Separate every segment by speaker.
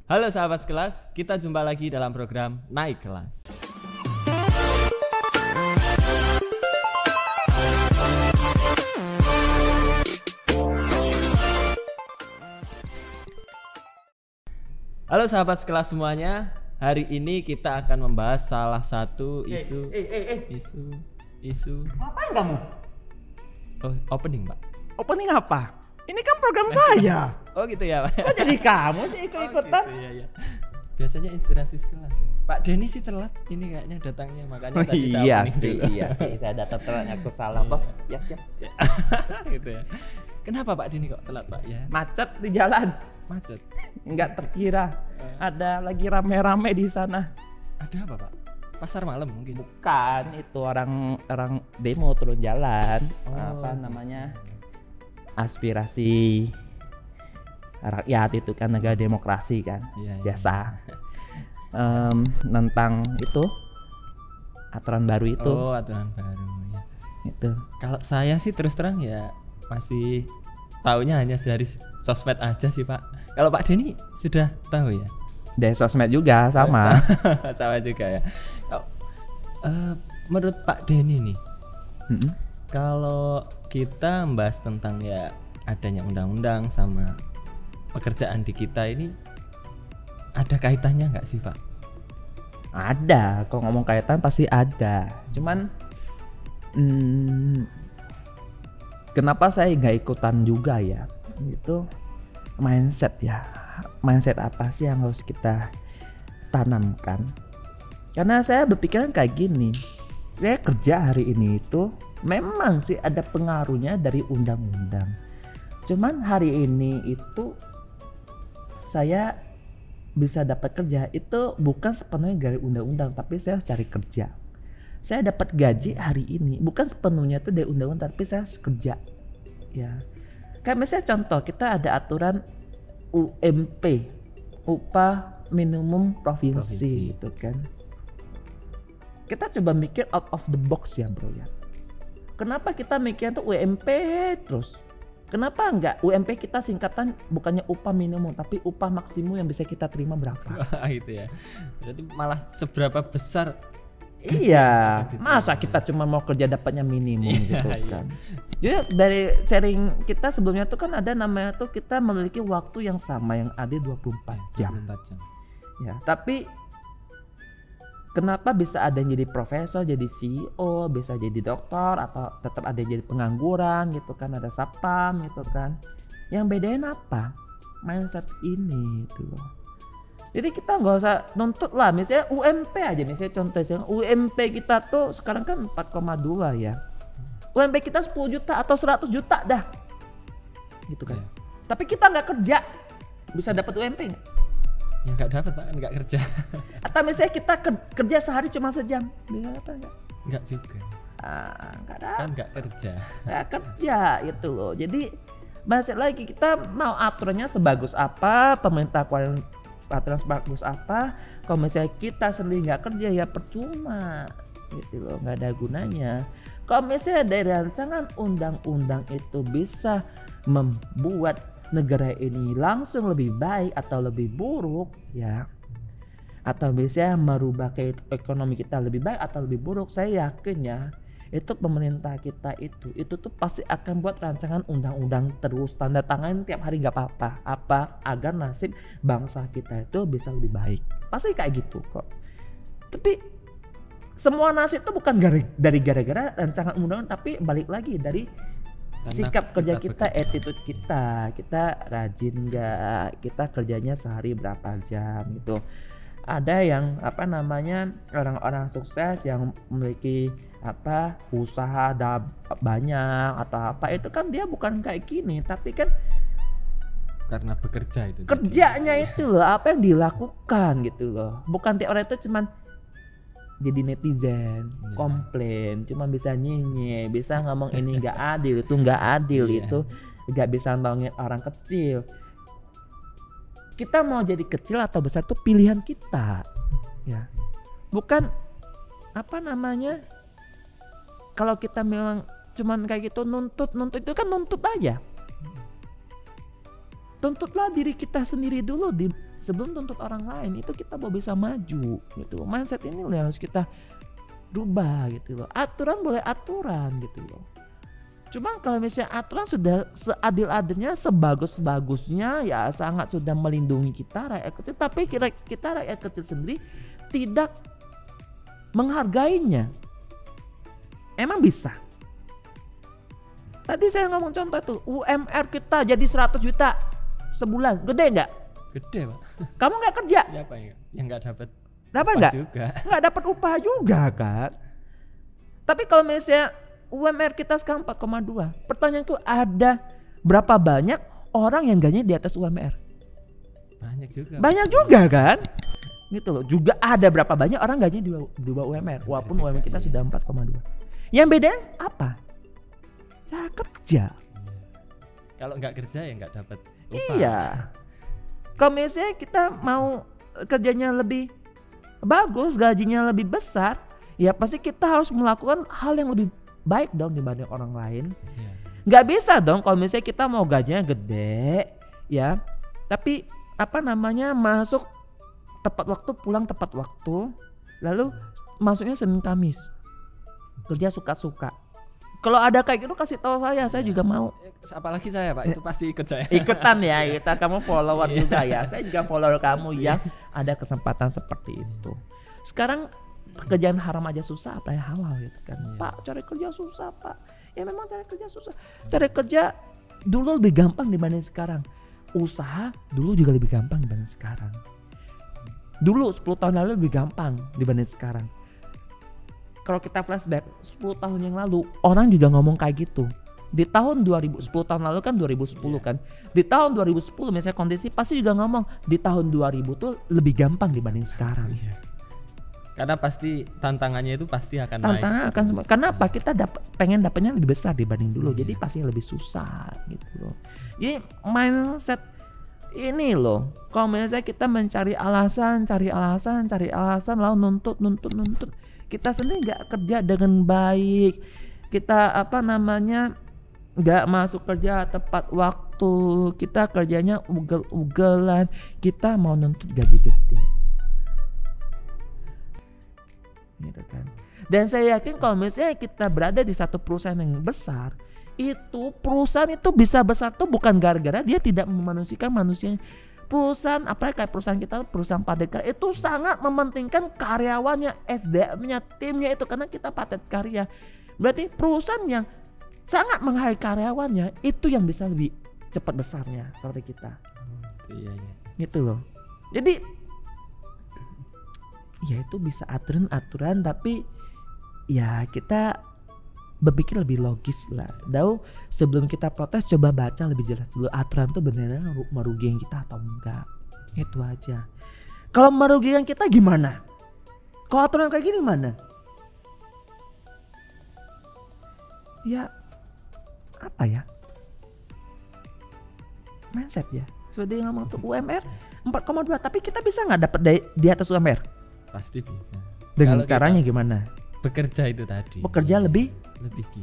Speaker 1: Halo sahabat sekelas, kita jumpa lagi dalam program Naik Kelas. Halo sahabat sekelas semuanya, hari ini kita akan membahas salah satu isu.
Speaker 2: Ngapain kamu?
Speaker 1: Oh, opening Pak.
Speaker 2: Opening apa? Ini kan program saya.
Speaker 1: Oh gitu ya Pak.
Speaker 2: Kok jadi kamu sih ikut-ikutan?
Speaker 1: Oh, gitu, iya. Biasanya inspirasi sekelas ya. Pak Denny sih telat ini kayaknya datangnya, makanya tadi saya
Speaker 2: Iya
Speaker 1: opening
Speaker 2: sih,
Speaker 1: dulu.
Speaker 2: iya sih. Saya datang telat, aku salah bos. Ya siap.
Speaker 1: Gitu ya. Kenapa Pak Denny kok telat Pak ya?
Speaker 2: Macet di jalan,
Speaker 1: Macet.
Speaker 2: nggak terkira. Ada lagi rame-rame di sana.
Speaker 1: Ada apa Pak? Pasar malam mungkin.
Speaker 2: Bukan, itu orang demo turun jalan.
Speaker 1: Oh.
Speaker 2: Apa namanya? Aspirasi rakyat itu kan negara demokrasi kan.
Speaker 1: Iya.
Speaker 2: Biasa. Tentang itu aturan baru itu.
Speaker 1: Oh, aturan baru ya.
Speaker 2: Itu.
Speaker 1: Kalau saya sih terus terang ya masih taunya hanya dari sosmed aja sih Pak. Kalau Pak Denny sudah tahu ya?
Speaker 2: Dari sosmed juga sama.
Speaker 1: Sama juga ya. Menurut Pak Denny nih, kalau kita membahas tentang ya adanya undang-undang sama pekerjaan di kita ini, ada kaitannya nggak sih Pak?
Speaker 2: Ada, kalau ngomong kaitan pasti ada. Cuman kenapa saya nggak ikutan juga ya? Itu mindset ya. Mindset apa sih yang harus kita tanamkan? Karena saya berpikiran kayak gini. Saya kerja hari ini itu memang sih ada pengaruhnya dari undang-undang. Cuman hari ini itu saya bisa dapat kerja itu bukan sepenuhnya dari undang-undang, tapi saya cari kerja. Saya dapat gaji hari ini bukan sepenuhnya itu dari undang-undang, tapi saya kerja. Ya. Kayak misalnya contoh, kita ada aturan UMP, upah minimum provinsi itu kan. Kita coba mikir out of the box ya bro ya. Kenapa kita mikirnya tuh UMP terus? Kenapa enggak UMP kita singkatan bukannya upah minimum tapi upah maksimum yang bisa kita terima berapa?
Speaker 1: Gitu ya. Berarti malah seberapa besar?
Speaker 2: Iya, masa kita cuma mau kerja dapatnya minimum gitu kan. Jadi dari sharing kita sebelumnya tuh kan ada namanya tuh kita memiliki waktu yang sama yang ada 24 jam.
Speaker 1: 24 jam.
Speaker 2: Ya, tapi kenapa bisa ada yang jadi profesor, jadi CEO, bisa jadi dokter, atau tetap ada yang jadi pengangguran gitu kan, ada satpam gitu kan. Yang bedain apa? Mindset ini gitu loh. Jadi kita nggak usah nuntut lah, misalnya UMP aja, misalnya contohnya UMP kita tuh sekarang kan 4,2 ya. UMP kita 10 juta atau 100 juta dah. Gitu kan.
Speaker 1: Ya.
Speaker 2: Tapi kita nggak kerja, bisa dapat UMP nggak?
Speaker 1: Ya nggak dapat Pak, nggak kerja.
Speaker 2: Atau misalnya kita kerja sehari cuma sejam, bisa apa enggak?
Speaker 1: Nggak juga.
Speaker 2: Enggak ada.
Speaker 1: Kan nggak kerja.
Speaker 2: Nggak kerja itu loh. Jadi balik lagi kita mau aturannya sebagus apa, pemerintah keluarin aturan sebagus apa. Kalau misalnya kita sendiri nggak kerja ya percuma gitu loh, nggak ada gunanya. Kalau misalnya dari rancangan undang-undang itu bisa membuat negara ini langsung lebih baik atau lebih buruk ya, atau bisa merubah ekonomi kita lebih baik atau lebih buruk, saya yakin ya itu pemerintah kita itu tuh pasti akan buat rancangan undang-undang terus, tanda tangan tiap hari nggak apa-apa agar nasib bangsa kita itu bisa lebih baik, pasti kayak gitu kok. Tapi semua nasib itu bukan dari gara-gara rancangan undang-undang, tapi balik lagi dari karena sikap kerja kita, attitude kita rajin nggak, kita kerjanya sehari berapa jam gitu. Ada yang apa namanya orang-orang sukses yang memiliki apa usaha banyak atau apa, itu kan dia bukan kayak gini, tapi kan
Speaker 1: Karena bekerja itu.
Speaker 2: kerjanya itu loh, apa yang dilakukan gitu loh. Bukan tiap orang itu cuman jadi netizen, komplain, cuma bisa nyenye, bisa ngomong ini nggak adil, itu nggak adil, itu nggak bisa nolongin orang kecil. Kita mau jadi kecil atau besar itu pilihan kita, ya. Bukan apa namanya? Kalau kita memang cuman kayak gitu nuntut itu kan nuntut aja. Tuntutlah diri kita sendiri dulu, sebelum tuntut orang lain, itu kita baru bisa maju gitu loh. Mindset ini yang harus kita rubah gitu loh. Aturan boleh aturan gitu loh. Cuma kalau misalnya aturan sudah seadil-adilnya, sebagus-bagusnya, ya sangat sudah melindungi kita rakyat kecil, tapi kita rakyat kecil sendiri tidak menghargainya. Emang bisa? Tadi saya ngomong contoh tuh, UMR kita jadi 100 juta sebulan, gede nggak?
Speaker 1: Gede Pak.
Speaker 2: Kamu nggak kerja?
Speaker 1: Siapa yang nggak dapat?
Speaker 2: Dapat nggak?
Speaker 1: Juga.
Speaker 2: Nggak dapat upah juga kan? Tapi kalau misalnya UMR kita sekarang 4,2. Pertanyaanku, ada berapa banyak orang yang gajinya di atas UMR?
Speaker 1: Banyak juga.
Speaker 2: Banyak juga kan? Gitu loh. Juga ada berapa banyak orang gajinya di bawah UMR walaupun UMR kita sudah 4,2. Yang bedanya apa? Cara kerja.
Speaker 1: Kalau nggak kerja ya nggak dapat upah.
Speaker 2: Iya. Kalau misalnya kita mau kerjanya lebih bagus, gajinya lebih besar, ya pasti kita harus melakukan hal yang lebih baik dong dibanding orang lain.
Speaker 1: Iya.
Speaker 2: Nggak bisa dong kalau misalnya kita mau gajinya gede ya, tapi masuk tepat waktu, pulang tepat waktu, lalu masuknya Senin Kamis, kerja suka-suka. Kalau ada kayak gitu kasih tahu saya juga mau.
Speaker 1: Apalagi saya Pak, itu pasti ikut saya.
Speaker 2: Ikutan ya, kita kamu follower juga ya. Saya juga follower kamu yang ada kesempatan seperti itu. Sekarang pekerjaan haram aja susah, apa yang halal gitu kan. Pak, cari kerja susah Pak. Ya memang cari kerja susah. Cari kerja dulu lebih gampang dibanding sekarang. Usaha dulu juga lebih gampang dibanding sekarang. Dulu 10 tahun lalu lebih gampang dibanding sekarang. Kalau kita flashback 10 tahun yang lalu, orang juga ngomong kayak gitu. Di tahun 2010 tahun lalu kan 2010 kan. Di tahun 2010 misalnya kondisi pasti juga ngomong di tahun 2000 tuh lebih gampang dibanding sekarang.
Speaker 1: Karena pasti tantangannya itu pasti akan
Speaker 2: Tantangan
Speaker 1: naik.
Speaker 2: akan semua. Kenapa? Kita pengen dapatnya lebih besar dibanding dulu. Jadi pasti lebih susah gitu loh. Jadi mindset ini loh. Kalau misalnya kita mencari alasan, cari alasan lalu nuntut. Kita sendiri nggak kerja dengan baik. Kita nggak masuk kerja tepat waktu. Kita kerjanya ugel-ugelan. Kita mau nuntut gaji gede. Gitu kan. Dan saya yakin kalau misalnya kita berada di satu perusahaan yang besar, itu perusahaan itu bisa besar tuh bukan gara-gara dia tidak memanusiakan manusia. Perusahaan apalagi kayak perusahaan kita, perusahaan Padekarya itu sangat mementingkan karyawannya, SDM-nya, timnya itu, karena kita padat karya. Berarti perusahaan yang sangat menghargai karyawannya itu yang bisa lebih cepat besarnya seperti kita.
Speaker 1: Iya.
Speaker 2: Gitu loh. Jadi ya itu bisa aturan tapi ya kita berpikir lebih logis lah. Sebelum kita protes coba baca lebih jelas dulu aturan tuh beneran merugikan kita atau enggak. Itu aja. Kalau merugikan kita gimana? Kalau aturan kayak gini gimana? Ya apa ya? Mindset ya. Seperti yang ngomong tuh UMR 4,2 tapi kita bisa nggak dapat di atas UMR?
Speaker 1: Pasti bisa.
Speaker 2: Dengan
Speaker 1: Kalau
Speaker 2: caranya gimana?
Speaker 1: Bekerja itu tadi.
Speaker 2: Bekerja lebih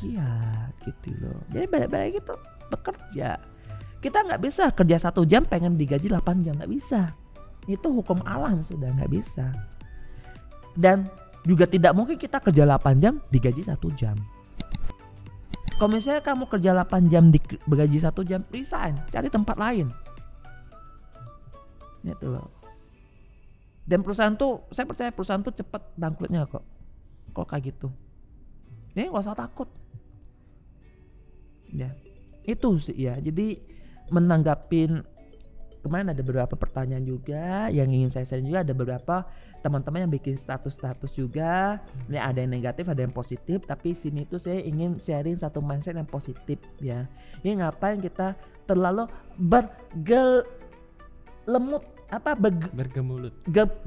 Speaker 1: giat
Speaker 2: gitu loh. Jadi balik-balik gitu bekerja. Kita nggak bisa kerja 1 jam pengen digaji 8 jam, nggak bisa. Itu hukum alam sudah nggak bisa. Dan juga tidak mungkin kita kerja 8 jam digaji 1 jam. Kalau misalnya kamu kerja 8 jam digaji 1 jam, resign, cari tempat lain. Gitu loh. Dan perusahaan tuh, saya percaya perusahaan tuh cepat bangkrutnya kok. Kok kayak gitu. Ini gak usah takut. Ya, itu sih ya. Jadi menanggapin kemarin ada beberapa pertanyaan juga yang ingin saya share juga, ada beberapa teman-teman yang bikin status-status juga. Ini ada yang negatif, ada yang positif, tapi sini tuh saya ingin sharing satu mindset yang positif ya. Ini ngapain kita terlalu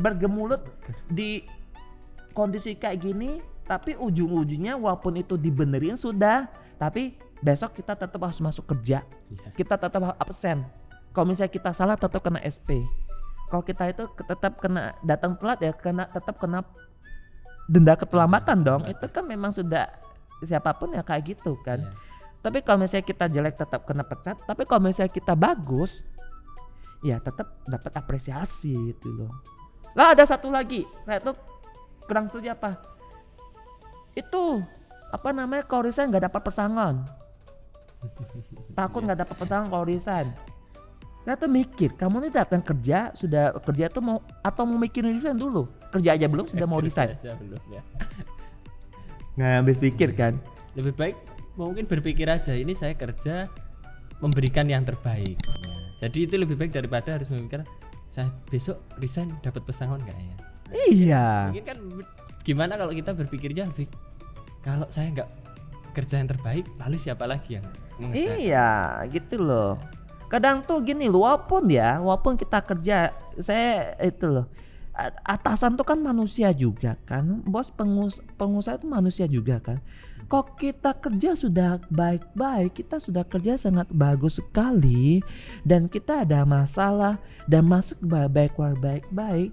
Speaker 2: bergemulut di kondisi kayak gini, tapi ujung-ujungnya walaupun itu dibenerin sudah, tapi besok kita tetap harus masuk kerja. Kita tetap harus absen. Kalau misalnya kita salah tetap kena SP. Kalau kita itu tetap kena datang telat ya tetap kena denda keterlambatan dong. Itu kan memang sudah siapapun ya kayak gitu kan. Tapi kalau misalnya kita jelek tetap kena pecat. Tapi kalau misalnya kita bagus, ya tetap dapat apresiasi gitu loh. Lah ada satu lagi, saya tuh kurang setuju apa? Itu apa namanya, kalau resign nggak dapat pesangon. Takut nggak dapat pesangon kalau resign. Saya tuh mikir, kamu nih datang kerja, sudah kerja tuh mau atau mau mikirin resign dulu? Kerja aja belum sudah mau resign.
Speaker 1: Belum, ya.
Speaker 2: Nggak habis pikir kan?
Speaker 1: Lebih baik mungkin berpikir aja, ini saya kerja memberikan yang terbaik. Jadi itu lebih baik daripada harus memikirkan saya besok resign dapat pesangon nggak ya?
Speaker 2: Iya.
Speaker 1: Mungkin kan gimana kalau kita berpikirnya lebih, kalau saya nggak kerja yang terbaik, lalu siapa lagi yang mengerjakan?
Speaker 2: Iya, gitu loh. Kadang tuh gini loh, walaupun kita kerja, saya itu loh, atasan tuh kan manusia juga kan, bos pengusaha itu manusia juga kan. Kok kita kerja sudah baik-baik, kita sudah kerja sangat bagus sekali, dan kita ada masalah dan masuk baik-baik,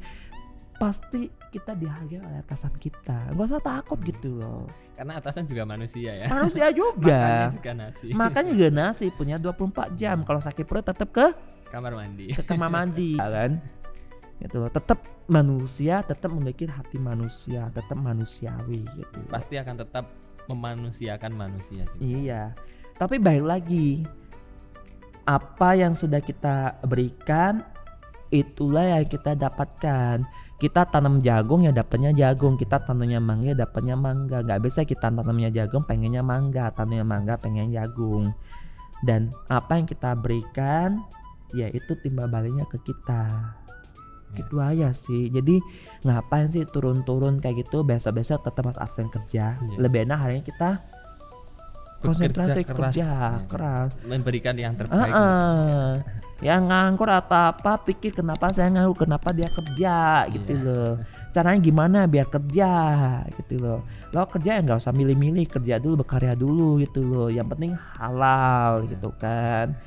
Speaker 2: pasti kita dihargai oleh atasan kita. Gak usah takut gitu loh.
Speaker 1: Karena atasan juga manusia ya.
Speaker 2: Manusia juga.
Speaker 1: Makannya juga nasi.
Speaker 2: Makan juga nasi, punya 24 jam. Kalau sakit perut tetap ke
Speaker 1: kamar mandi.
Speaker 2: Ke kamar mandi kan. Gitu loh. Tetap manusia, tetap memiliki hati manusia, tetap manusiawi gitu.
Speaker 1: Pasti akan tetap memanusiakan manusia juga.
Speaker 2: Iya. Tapi balik lagi, apa yang sudah kita berikan itulah yang kita dapatkan. Kita tanam jagung ya dapatnya jagung, kita tanamnya mangga ya dapatnya mangga. Nggak bisa kita tanamnya jagung pengennya mangga, tanamnya mangga pengen jagung. Dan apa yang kita berikan ya itu timbal baliknya ke kita. Gitu aja sih. Jadi ngapain sih turun-turun kayak gitu, besok-besok tetap harus absen kerja. Lebih enak harinya kita konsentrasi kerja keras,
Speaker 1: memberikan yang terbaik.
Speaker 2: Yang nganggur atau apa, pikir kenapa saya nganggur, kenapa dia kerja gitu loh. Caranya gimana biar kerja gitu loh. Lo kerja ya nggak usah milih-milih, kerja dulu, berkarya dulu gitu loh. Yang penting halal gitu kan.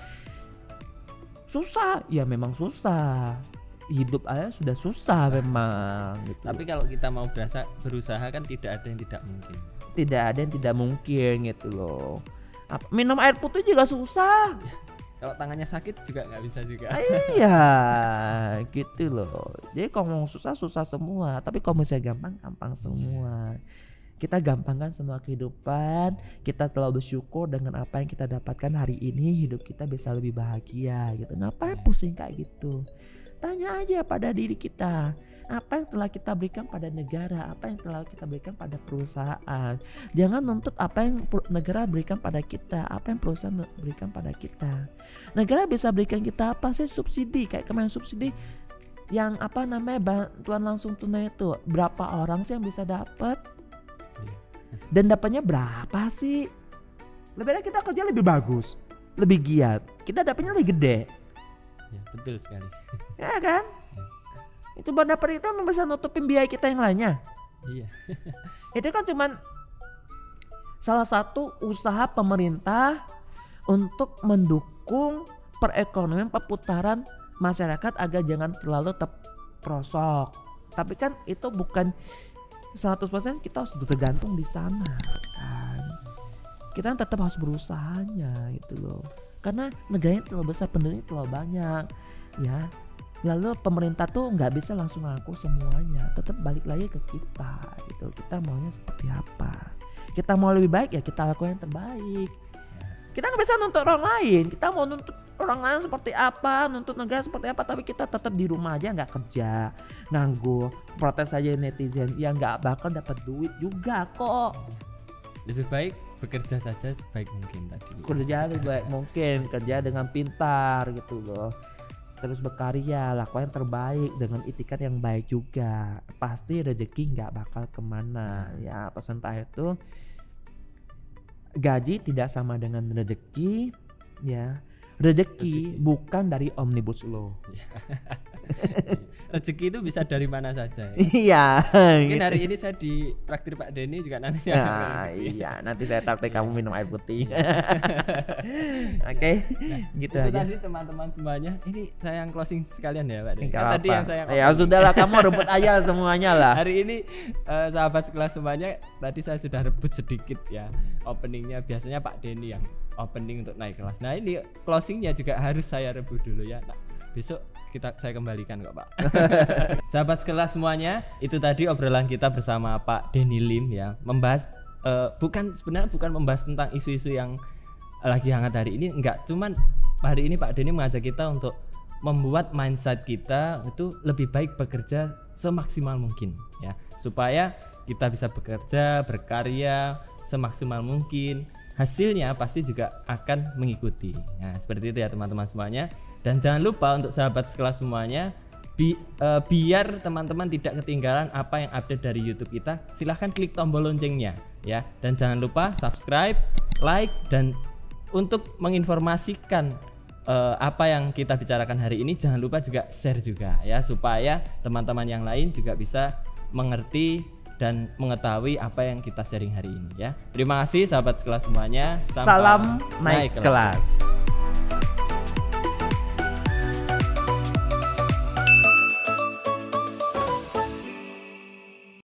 Speaker 2: Susah ya memang susah. Hidup aja sudah susah memang gitu.
Speaker 1: Tapi kalau kita mau berusaha kan tidak ada yang tidak mungkin.
Speaker 2: Tidak ada yang tidak mungkin gitu loh. Minum air putih juga susah.
Speaker 1: Kalau tangannya sakit juga nggak bisa juga.
Speaker 2: Iya gitu loh. Jadi kalau mau susah semua, tapi kalau misalnya gampang semua. Kita gampangkan semua kehidupan, kita terlalu bersyukur dengan apa yang kita dapatkan hari ini, hidup kita bisa lebih bahagia gitu. Ngapain pusing kayak gitu? Tanya aja pada diri kita, apa yang telah kita berikan pada negara, apa yang telah kita berikan pada perusahaan. Jangan nuntut apa yang negara berikan pada kita, apa yang perusahaan berikan pada kita. Negara bisa berikan kita apa sih? Subsidi, kayak kemarin subsidi yang apa namanya bantuan langsung tunai itu, berapa orang sih yang bisa dapat? Dan dapatnya berapa sih? Lebih baik kita kerja lebih bagus, lebih giat, kita dapatnya lebih gede.
Speaker 1: Ya, betul sekali.
Speaker 2: Ya kan? Itu benda itu memang bisa nutupin biaya kita yang lainnya.
Speaker 1: Iya.
Speaker 2: Itu kan cuman salah satu usaha pemerintah untuk mendukung perekonomian perputaran masyarakat agar jangan terlalu terperosok. Tapi kan itu bukan 100% kita harus tergantung di sana kan. Kita tetap harus berusahanya gitu loh. Karena negaranya terlalu besar, penduduknya terlalu banyak ya. Lalu pemerintah tuh nggak bisa langsung ngaku semuanya, tetap balik lagi ke kita gitu. Kita maunya seperti apa? Kita mau lebih baik ya kita lakukan yang terbaik. Kita nggak bisa nuntut orang lain. Kita mau nuntut orang lain seperti apa, nuntut negara seperti apa, tapi kita tetap di rumah aja nggak kerja, nganggur, protes aja netizen, ya nggak bakal dapat duit juga kok.
Speaker 1: Lebih baik bekerja saja sebaik mungkin tadi.
Speaker 2: Kerja sebaik mungkin, kerja dengan pintar gitu loh. Terus berkarya, lakukan yang terbaik dengan itikat yang baik juga. Pasti rezeki nggak bakal kemana ya. Pesan terakhir tuh, gaji tidak sama dengan rezeki ya. Rezeki bukan dari omnibus law.
Speaker 1: Rezeki itu bisa dari mana saja ya.
Speaker 2: Iya.
Speaker 1: Mungkin hari ini saya di traktir Pak Denny juga nanti.
Speaker 2: Nah, iya, nanti saya traktir kamu minum air putih. Oke, gitu
Speaker 1: itu
Speaker 2: aja.
Speaker 1: tadi teman-teman semuanya. Ini saya yang closing sekalian ya Pak Denny.
Speaker 2: Nggak
Speaker 1: Kan tadi
Speaker 2: apa.
Speaker 1: yang saya
Speaker 2: Ya sudahlah, kamu rebut aja semuanya lah.
Speaker 1: Hari ini sahabat sekelas semuanya, tadi saya sudah rebut sedikit ya openingnya. Biasanya Pak Denny yang opening untuk naik kelas. Nah ini closingnya juga harus saya rebut dulu ya. Nah, besok saya kembalikan kok Pak. Sahabat sekelas semuanya, itu tadi obrolan kita bersama Pak Denny Lim ya, membahas sebenarnya bukan membahas tentang isu-isu yang lagi hangat hari ini, enggak, cuman hari ini Pak Denny mengajak kita untuk membuat mindset kita itu lebih baik bekerja semaksimal mungkin ya, supaya kita bisa bekerja, berkarya semaksimal mungkin, hasilnya pasti juga akan mengikuti. Nah, seperti itu ya teman-teman semuanya. Dan jangan lupa untuk sahabat sekelas semuanya, biar teman-teman tidak ketinggalan apa yang update dari YouTube kita, silahkan klik tombol loncengnya ya. Dan jangan lupa subscribe, like, dan untuk menginformasikan apa yang kita bicarakan hari ini, jangan lupa juga share juga ya, supaya teman-teman yang lain juga bisa mengerti dan mengetahui apa yang kita sharing hari ini ya. Terima kasih sahabat sekelas semuanya.
Speaker 2: Salam naik kelas.